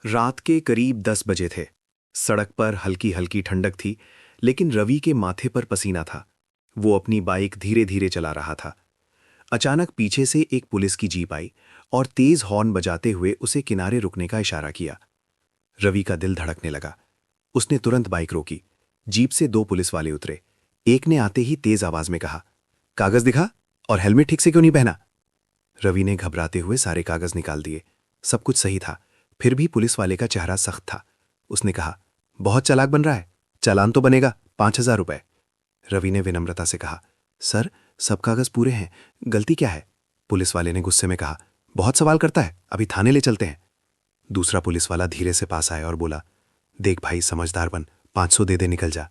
रात के करीब 10 बजे थे। सड़क पर हल्की हल्की ठंडक थी, लेकिन रवि के माथे पर पसीना था। वो अपनी बाइक धीरे धीरे चला रहा था। अचानक पीछे से एक पुलिस की जीप आई और तेज हॉर्न बजाते हुए उसे किनारे रुकने का इशारा किया। रवि का दिल धड़कने लगा। उसने तुरंत बाइक रोकी। जीप से दो पुलिस वाले उतरे। एक ने आते ही तेज आवाज में कहा, कागज दिखा और हेलमेट ठीक से क्यों नहीं पहना। रवि ने घबराते हुए सारे कागज निकाल दिए। सब कुछ सही था, फिर भी पुलिस वाले का चेहरा सख्त था। उसने कहा, बहुत चालाक बन रहा है, चालान तो बनेगा 5,000 रुपए। रवि ने विनम्रता से कहा, सर सब कागज पूरे हैं, गलती क्या है। पुलिस वाले ने गुस्से में कहा, बहुत सवाल करता है, अभी थाने ले चलते हैं। दूसरा पुलिस वाला धीरे से पास आया और बोला, देख भाई समझदार बन, 500 दे दे निकल जा।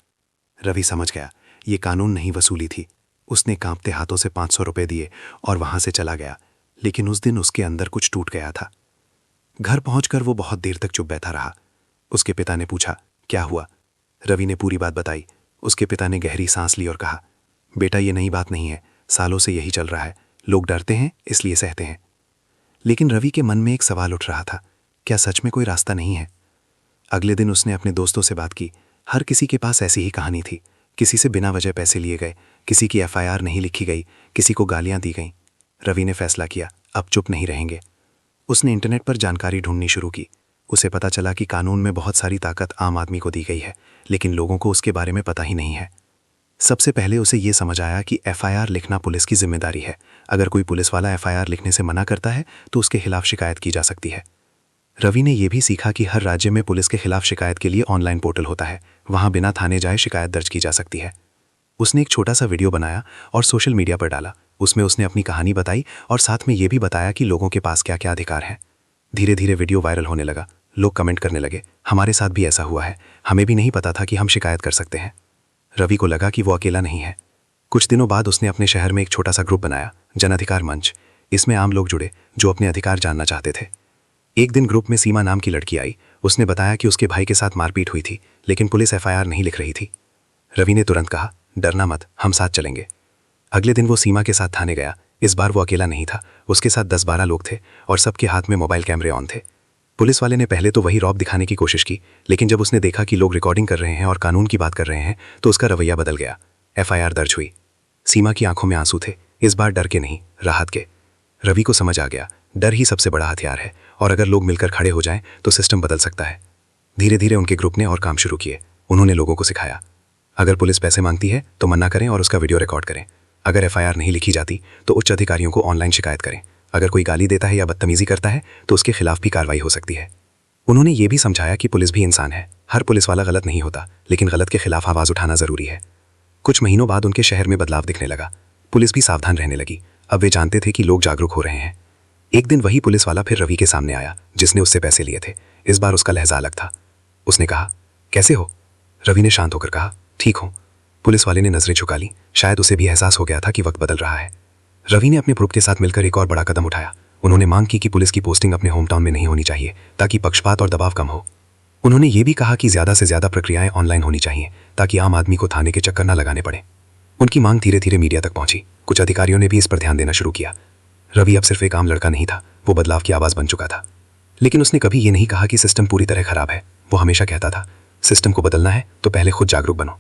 रवि समझ गया ये कानून नहीं वसूली थी। उसने कांपते हाथों से 500 रुपए दिए और वहां से चला गया। लेकिन उस दिन उसके अंदर कुछ टूट गया था। घर पहुंचकर वो बहुत देर तक चुप बैठा रहा। उसके पिता ने पूछा, क्या हुआ। रवि ने पूरी बात बताई। उसके पिता ने गहरी सांस ली और कहा, बेटा ये नई बात नहीं है, सालों से यही चल रहा है, लोग डरते हैं इसलिए सहते हैं। लेकिन रवि के मन में एक सवाल उठ रहा था, क्या सच में कोई रास्ता नहीं है। अगले दिन उसने अपने दोस्तों से बात की। हर किसी के पास ऐसी ही कहानी थी। किसी से बिना वजह पैसे लिए गए, किसी की एफआईआर नहीं लिखी गई, किसी को गालियां दी गईं। रवि ने फैसला किया, अब चुप नहीं रहेंगे। उसने इंटरनेट पर जानकारी ढूंढनी शुरू की। उसे पता चला कि कानून में बहुत सारी ताकत आम आदमी को दी गई है, लेकिन लोगों को उसके बारे में पता ही नहीं है। सबसे पहले उसे ये समझ आया कि एफआईआर लिखना पुलिस की जिम्मेदारी है। अगर कोई पुलिस वाला एफआईआर लिखने से मना करता है तो उसके खिलाफ शिकायत की जा सकती है। रवि ने यह भी सीखा कि हर राज्य में पुलिस के खिलाफ शिकायत के लिए ऑनलाइन पोर्टल होता है, वहां बिना थाने जाए शिकायत दर्ज की जा सकती है। उसने एक छोटा सा वीडियो बनाया और सोशल मीडिया पर डाला। उसमें उसने अपनी कहानी बताई और साथ में यह भी बताया कि लोगों के पास क्या क्या अधिकार हैं। धीरे धीरे वीडियो वायरल होने लगा। लोग कमेंट करने लगे, हमारे साथ भी ऐसा हुआ है, हमें भी नहीं पता था कि हम शिकायत कर सकते हैं। रवि को लगा कि वो अकेला नहीं है। कुछ दिनों बाद उसने अपने शहर में एक छोटा सा ग्रुप बनाया, जन अधिकार मंच। इसमें आम लोग जुड़े जो अपने अधिकार जानना चाहते थे। एक दिन ग्रुप में सीमा नाम की लड़की आई। उसने बताया कि उसके भाई के साथ मारपीट हुई थी, लेकिन पुलिस एफआईआर नहीं लिख रही थी। रवि ने तुरंत कहा, डरना मत, हम साथ चलेंगे। अगले दिन वो सीमा के साथ थाने गया। इस बार वो अकेला नहीं था, उसके साथ 10-12 लोग थे और सबके हाथ में मोबाइल कैमरे ऑन थे। पुलिस वाले ने पहले तो वही रौब दिखाने की कोशिश की, लेकिन जब उसने देखा कि लोग रिकॉर्डिंग कर रहे हैं और कानून की बात कर रहे हैं तो उसका रवैया बदल गया। एफआईआर दर्ज हुई। सीमा की आंखों में आंसू थे, इस बार डर के नहीं, राहत के। रवि को समझ आ गया, डर ही सबसे बड़ा हथियार है और अगर लोग मिलकर खड़े हो जाएं तो सिस्टम बदल सकता है। धीरे धीरे उनके ग्रुप ने और काम शुरू किए। उन्होंने लोगों को सिखाया, अगर पुलिस पैसे मांगती है तो मना करें और उसका वीडियो रिकॉर्ड करें। अगर एफआईआर नहीं लिखी जाती तो उच्च अधिकारियों को ऑनलाइन शिकायत करें। अगर कोई गाली देता है या बदतमीजी करता है तो उसके खिलाफ भी कार्रवाई हो सकती है। उन्होंने ये भी समझाया कि पुलिस भी इंसान है, हर पुलिस वाला गलत नहीं होता, लेकिन गलत के खिलाफ आवाज उठाना जरूरी है। कुछ महीनों बाद उनके शहर में बदलाव दिखने लगा। पुलिस भी सावधान रहने लगी। अब वे जानते थे कि लोग जागरूक हो रहे हैं। एक दिन वही पुलिस वाला फिर रवि के सामने आया जिसने उससे पैसे लिए थे। इस बार उसका लहजा अलग था। उसने कहा, कैसे हो। रवि ने शांत होकर कहा, ठीक हूं। पुलिस वाले ने नजरें झुका ली। शायद उसे भी एहसास हो गया था कि वक्त बदल रहा है। रवि ने अपने ग्रुप के साथ मिलकर एक और बड़ा कदम उठाया। उन्होंने मांग की कि पुलिस की पोस्टिंग अपने होम टाउन में नहीं होनी चाहिए, ताकि पक्षपात और दबाव कम हो। उन्होंने ये भी कहा कि ज्यादा से ज्यादा प्रक्रियाएं ऑनलाइन होनी चाहिए, ताकि आम आदमी को थाने के चक्कर न लगाने पड़े। उनकी मांग धीरे धीरे मीडिया तक पहुंची। कुछ अधिकारियों ने भी इस पर ध्यान देना शुरू किया। रवि अब सिर्फ एक आम लड़का नहीं था, वो बदलाव की आवाज बन चुका था। लेकिन उसने कभी ये नहीं कहा कि सिस्टम पूरी तरह खराब है। वो हमेशा कहता था, सिस्टम को बदलना है तो पहले खुद जागरूक बनो।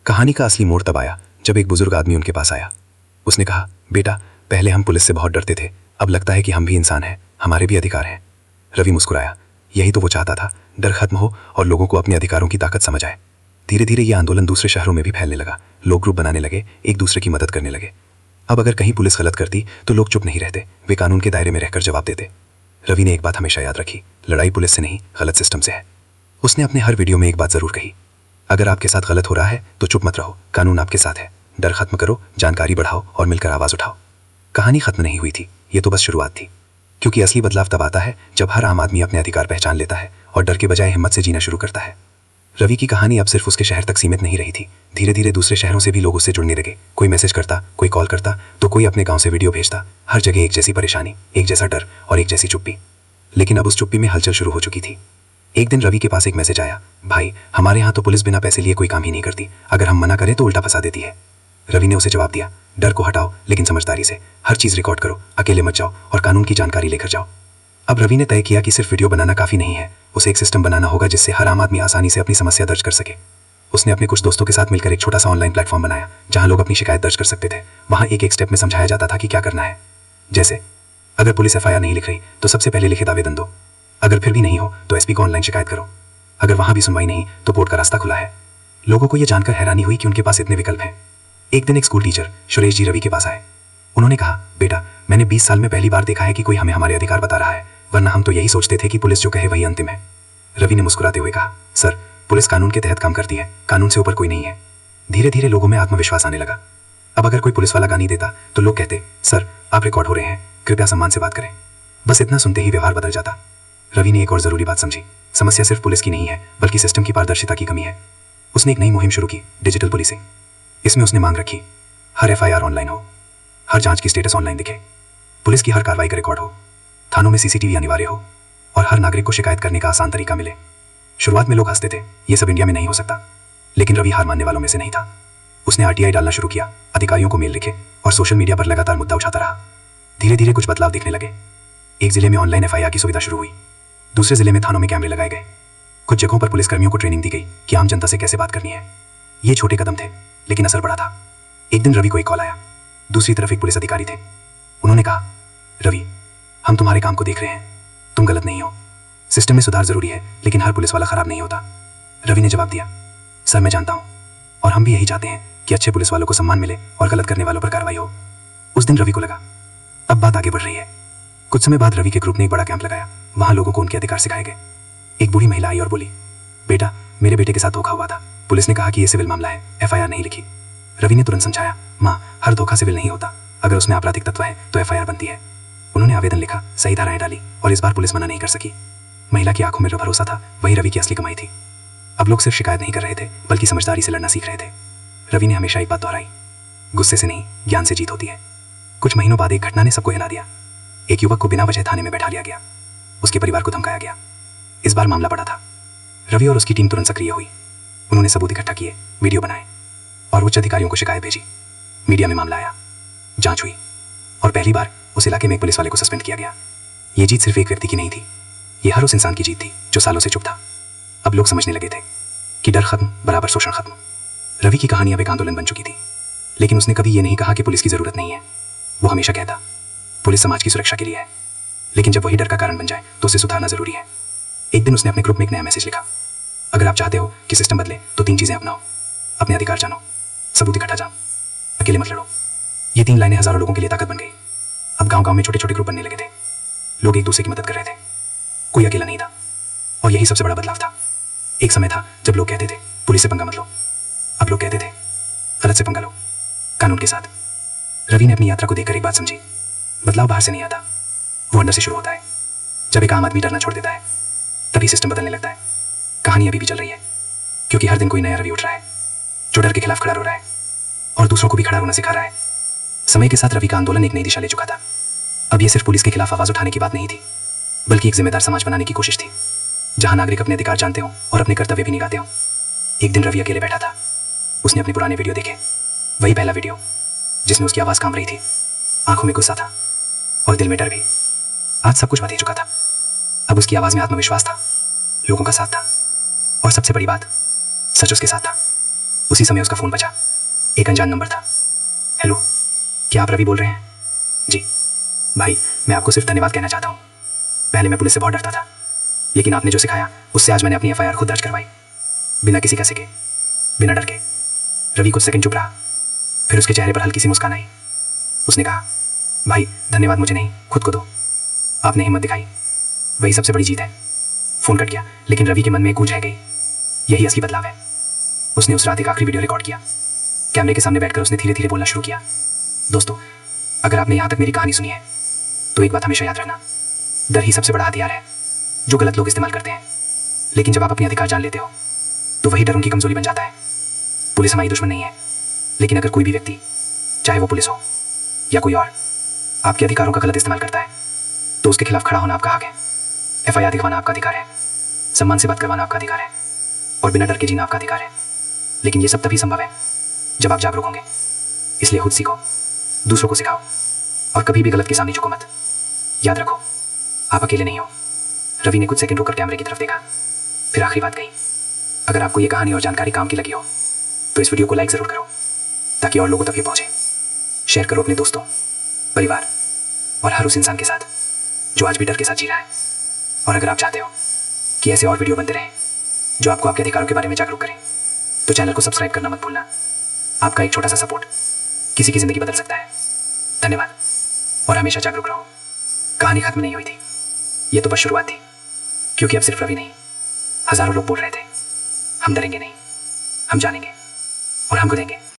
कहानी का असली मोड़ तब आया जब एक बुजुर्ग आदमी उनके पास आया। उसने कहा, बेटा पहले हम पुलिस से बहुत डरते थे, अब लगता है कि हम भी इंसान हैं, हमारे भी अधिकार हैं। रवि मुस्कुराया। यही तो वो चाहता था, डर खत्म हो और लोगों को अपने अधिकारों की ताकत समझ आए। धीरे धीरे ये आंदोलन दूसरे शहरों में भी फैलने लगा। लोग ग्रुप बनाने लगे, एक दूसरे की मदद करने लगे। अब अगर कहीं पुलिस गलत करती तो लोग चुप नहीं रहते, वे कानून के दायरे में रहकर जवाब देते। रवि ने एक बात हमेशा याद रखी, लड़ाई पुलिस से नहीं, गलत सिस्टम से है। उसने अपने हर वीडियो में एक बात जरूर कही, अगर आपके साथ गलत हो रहा है तो चुप मत रहो, कानून आपके साथ है। डर खत्म करो, जानकारी बढ़ाओ और मिलकर आवाज उठाओ। कहानी खत्म नहीं हुई थी, ये तो बस शुरुआत थी। क्योंकि असली बदलाव तब आता है जब हर आम आदमी अपने अधिकार पहचान लेता है और डर के बजाय हिम्मत से जीना शुरू करता है। रवि की कहानी अब सिर्फ उसके शहर तक सीमित नहीं रही थी। धीरे धीरे दूसरे शहरों से भी लोग उससे जुड़ने लगे। कोई मैसेज करता, कोई कॉल करता, तो कोई अपने गांव से वीडियो भेजता। हर जगह एक जैसी परेशानी, एक जैसा डर और एक जैसी चुप्पी। लेकिन अब उस चुप्पी में हलचल शुरू हो चुकी थी। एक दिन रवि के पास एक मैसेज आया, भाई हमारे यहाँ तो पुलिस बिना पैसे लिए कोई काम ही नहीं करती, अगर हम मना करें तो उल्टा फंसा देती है। रवि ने उसे जवाब दिया, डर को हटाओ लेकिन समझदारी से, हर चीज रिकॉर्ड करो, अकेले मत जाओ और कानून की जानकारी लेकर जाओ। अब रवि ने तय किया कि सिर्फ वीडियो बनाना काफी नहीं है, उसे एक सिस्टम बनाना होगा जिससे हर आम आदमी आसानी से अपनी समस्या दर्ज कर सके। उसने अपने कुछ दोस्तों के साथ मिलकर एक छोटा सा ऑनलाइन प्लेटफॉर्म बनाया जहां लोग अपनी शिकायत दर्ज कर सकते थे। वहां एक एक स्टेप में समझाया जाता था कि क्या करना है। जैसे अगर पुलिस एफआईआर नहीं लिख रही तो सबसे पहले लिखित आवेदन दो, अगर फिर भी नहीं हो तो एसपी को ऑनलाइन शिकायत करो, अगर वहां भी सुनवाई नहीं तो कोर्ट का रास्ता खुला है। लोगों को यह जानकर हैरानी हुई कि उनके पास इतने विकल्प हैं। एक दिन एक स्कूल टीचर सुरेश जी रवि के पास आए। उन्होंने कहा, बेटा, मैंने 20 साल में पहली बार देखा है कि कोई हमें हमारे अधिकार बता रहा है, वरना हम तो यही सोचते थे कि पुलिस जो कहे वही अंतिम है। रवि ने मुस्कुराते हुए कहा, सर, पुलिस कानून के तहत काम करती है, कानून से ऊपर कोई नहीं है। धीरे धीरे लोगों में आत्मविश्वास आने लगा। अब अगर कोई पुलिस वाला गाली देता तो लोग कहते, सर, आप रिकॉर्ड हो रहे हैं, कृपया सम्मान से बात करें। बस इतना सुनते ही व्यवहार बदल जाता। रवि ने एक और जरूरी बात समझी, समस्या सिर्फ पुलिस की नहीं है बल्कि सिस्टम की पारदर्शिता की कमी है। उसने एक नई मुहिम शुरू की, डिजिटल पुलिसिंग। इसमें उसने मांग रखी, हर एफआईआर ऑनलाइन हो, हर जांच की स्टेटस ऑनलाइन दिखे, पुलिस की हर कार्रवाई का रिकॉर्ड हो, थानों में सीसीटीवी अनिवार्य हो और हर नागरिक को शिकायत करने का आसान तरीका मिले। शुरुआत में लोग हंसते थे, ये सब इंडिया में नहीं हो सकता, लेकिन रवि हार मानने वालों में से नहीं था। उसने आरटीआई डालना शुरू किया, अधिकारियों को मेल लिखे और सोशल मीडिया पर लगातार मुद्दा उठाता रहा। धीरे धीरे कुछ बदलाव दिखने लगे। एक जिले में ऑनलाइन एफआईआर की सुविधा शुरू हुई, दूसरे जिले में थानों में कैमरे लगाए गए, कुछ जगहों पर पुलिसकर्मियों को ट्रेनिंग दी गई कि आम जनता से कैसे बात करनी है। ये छोटे कदम थे लेकिन असर बड़ा था। एक दिन रवि को एक कॉल आया। दूसरी तरफ एक पुलिस अधिकारी थे। उन्होंने कहा, रवि, हम तुम्हारे काम को देख रहे हैं, तुम गलत नहीं हो, सिस्टम में सुधार जरूरी है लेकिन हर पुलिस वाला खराब नहीं होता। रवि ने जवाब दिया, सर, मैं जानता हूं और हम भी यही चाहते हैं कि अच्छे पुलिस वालों को सम्मान मिले और गलत करने वालों पर कार्रवाई हो। उस दिन रवि को लगा अब बात आगे बढ़ रही है। कुछ समय बाद रवि के ग्रुप ने एक बड़ा कैंप लगाया। वहां लोगों को उनके अधिकार सिखाए गए। एक बूढ़ी महिला आई और बोली, बेटा, मेरे बेटे के साथ धोखा हुआ था, पुलिस ने कहा कि यह सिविल मामला है, एफआईआर नहीं लिखी। रवि ने तुरंत समझाया, माँ, हर धोखा सिविल नहीं होता, अगर उसमें आपराधिक तत्व है तो एफआईआर बनती है। उन्होंने आवेदन लिखा, सही धाराएं डाली और इस बार पुलिस मना नहीं कर सकी। महिला की आंखों में जो भरोसा था वही रवि की असली कमाई थी। अब लोग सिर्फ शिकायत नहीं कर रहे थे बल्कि समझदारी से लड़ना सीख रहे थे। रवि ने हमेशा एक बात दोहराई, गुस्से से नहीं, ज्ञान से जीत होती है। कुछ महीनों बाद एक घटना ने सबको हिला दिया। एक युवक को बिना वजह थाने में बैठा लिया गया, उसके परिवार को धमकाया गया। इस बार मामला बड़ा था। रवि और उसकी टीम तुरंत सक्रिय हुई। उन्होंने सबूत इकट्ठा किए, वीडियो बनाए और उच्च अधिकारियों को शिकायत भेजी। मीडिया में मामला आया, जांच हुई और पहली बार उस इलाके में एक पुलिस वाले को सस्पेंड किया गया। यह जीत सिर्फ एक व्यक्ति की नहीं थी, यह हर उस इंसान की जीत थी जो सालों से चुप था। अब लोग समझने लगे थे कि डर खत्म बराबर शोषण खत्म। रवि की कहानी अब एक आंदोलन बन चुकी थी, लेकिन उसने कभी यह नहीं कहा कि पुलिस की जरूरत नहीं है। वो हमेशा कहता, पुलिस समाज की सुरक्षा के लिए है, लेकिन जब वही डर का कारण बन जाए तो उसे सुधारना जरूरी है। एक दिन उसने अपने ग्रुप में एक नया मैसेज लिखा, अगर आप चाहते हो कि सिस्टम बदले तो 3 चीजें अपनाओ, अपने अधिकार जानो, सबूत इकट्ठा जाओ, अकेले मत लड़ो। ये 3 लाइनें हजारों लोगों के लिए ताकत बन गई। अब गांव गांव में छोटे छोटे ग्रुप बनने लगे थे। लोग एक दूसरे की मदद कर रहे थे, कोई अकेला नहीं था। और यही सबसे बड़ा बदलाव था। एक समय था जब लोग कहते थे, पुलिस से पंगा मत लो। अब लोग कहते थे, गलत से पंगा लो, कानून के साथ। रवि ने अपनी यात्रा को देखकर एक बात समझी, बदलाव बाहर से नहीं आता, वो अंदर से शुरू होता है। जब एक आम आदमी डरना छोड़ देता है तभी सिस्टम बदलने लगता है। कहानी अभी भी चल रही है, क्योंकि हर दिन कोई नया रवि उठ रहा है जो डर के खिलाफ खड़ा हो रहा है और दूसरों को भी खड़ा होना सिखा रहा है। समय के साथ रवि का आंदोलन एक नई दिशा ले चुका था। अब यह सिर्फ पुलिस के खिलाफ आवाज उठाने की बात नहीं थी, बल्कि एक जिम्मेदार समाज बनाने की कोशिश थी, जहां नागरिक अपने अधिकार जानते हो और अपने कर्तव्य भी निभाते हो। एक दिन रवि अकेले बैठा था। उसने अपने पुराने वीडियो देखे, वही पहला वीडियो जिसमें उसकी आवाज कांप रही थी, आंखों में गुस्सा था और दिल में डर भी। आज सब कुछ बदल चुका था। अब उसकी आवाज में आत्मविश्वास था, लोगों का साथ था और सबसे बड़ी बात, सच उसके साथ था। उसी समय उसका फोन बजा। एक अनजान नंबर था। हेलो, क्या आप रवि बोल रहे हैं? जी भाई, मैं आपको सिर्फ धन्यवाद कहना चाहता हूँ। पहले मैं पुलिस से बहुत डरता था, लेकिन आपने जो सिखाया उससे आज मैंने अपनी एफआईआर खुद दर्ज करवाई, बिना किसी कैसे के, बिना डर के। रवि कुछ सेकंड चुप रहा, फिर उसके चेहरे पर हल्की सी मुस्कान आई। उसने कहा, भाई, धन्यवाद मुझे नहीं, खुद को दो। आपने हिम्मत दिखाई, वही सबसे बड़ी जीत है। फोन कट गया, लेकिन रवि के मन में एक गूंज रह गई, यही असली बदलाव है। उसने उस रात एक आखिरी वीडियो रिकॉर्ड किया। कैमरे के सामने बैठकर उसने धीरे धीरे बोलना शुरू किया। दोस्तों, अगर आपने यहां तक मेरी कहानी सुनी है तो एक बात हमेशा याद रखना, डर ही सबसे बड़ा हथियार है जो गलत लोग इस्तेमाल करते हैं। लेकिन जब आप अपने अधिकार जान लेते हो तो वही डर उनकी कमजोरी बन जाता है। पुलिस हमारी दुश्मन नहीं है, लेकिन अगर कोई भी व्यक्ति, चाहे वो पुलिस हो या कोई और, आपके अधिकारों का गलत इस्तेमाल करता है तो उसके खिलाफ खड़ा होना आपका हक है। एफआईआर दिखवाना आपका अधिकार है, सम्मान से बात करवाना आपका अधिकार है और बिना डर के जीना आपका अधिकार है। लेकिन ये सब तभी संभव है जब आप जागरूक होंगे। इसलिए खुद सीखो, दूसरों को सिखाओ और कभी भी गलत के सामने झुको मत। याद रखो, आप अकेले नहीं हो, रवि ने कुछ सेकंड रुककर कैमरे की तरफ देखा, फिर आखिरी बात कही, अगर आपको ये कहानी और जानकारी काम की लगी हो तो इस वीडियो को लाइक जरूर करो ताकि और लोगों तक ये पहुंचे। शेयर करो अपने दोस्तों, परिवार और हर उस इंसान के साथ जो आज भी डर के साथ जी रहा है। और अगर आप चाहते हो कि ऐसे और वीडियो बनते रहें जो आपको आपके अधिकारों के बारे में जागरूक करें तो चैनल को सब्सक्राइब करना मत भूलना। आपका एक छोटा सा सपोर्ट किसी की जिंदगी बदल सकता है। धन्यवाद और हमेशा जागरूक रहो। कहानी खत्म नहीं हुई थी, ये तो बस शुरुआत थी, क्योंकि अब सिर्फ रवि नहीं, हजारों लोग बोल रहे थे, हम डरेंगे नहीं, हम जानेंगे और हमको देंगे।